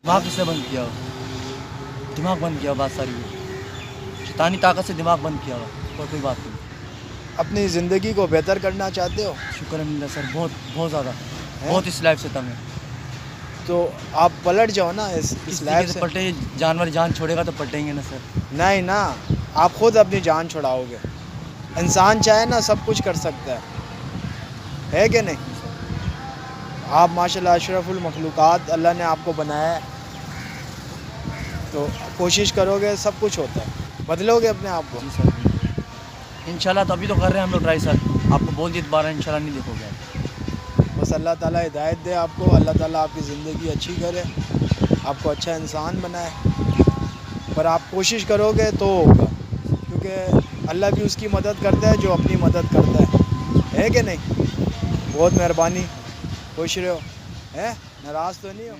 دماغ کس نے بند کیا ہو؟ دماغ بند کیا ہو، بات ساری ہے شیطانی طاقت سے دماغ بند کیا ہوا، اور کوئی بات نہیں. اپنی زندگی کو بہتر کرنا چاہتے ہو؟ شکر الحمد للہ سر، بہت بہت زیادہ، بہت اس لائف سے تنگ ہے. تو آپ پلٹ جاؤ نا اس کس لائف طریقے سے سے. پلٹے؟ جانور جان چھوڑے گا تو پلٹیں گے نا سر. نہیں نا، آپ خود اپنی جان چھڑاؤ گے. انسان چاہے نا سب کچھ کر سکتا ہے کہ نہیں؟ آپ ماشاءاللہ اشرف المخلوقات اللہ نے آپ کو بنایا ہے، تو کوشش کرو گے سب کچھ ہوتا ہے. بدلو گے اپنے آپ کو. جی سر، انشاءاللہ. تو ابھی تو کر رہے ہیں ہم لوگ ٹرائی سر. آپ کو بول دیے دوبارہ انشاءاللہ نہیں دیکھو گے آپ. بس اللہ تعالیٰ ہدایت دے آپ کو، اللہ تعالیٰ آپ کی زندگی اچھی کرے، آپ کو اچھا انسان بنائے. پر آپ کوشش کرو گے تو ہوگا، کیونکہ اللہ بھی اس کی مدد کرتا ہے جو اپنی مدد کرتا ہے کہ نہیں؟ بہت مہربانی. خوش رہو. ناراض تو نہیں ہو؟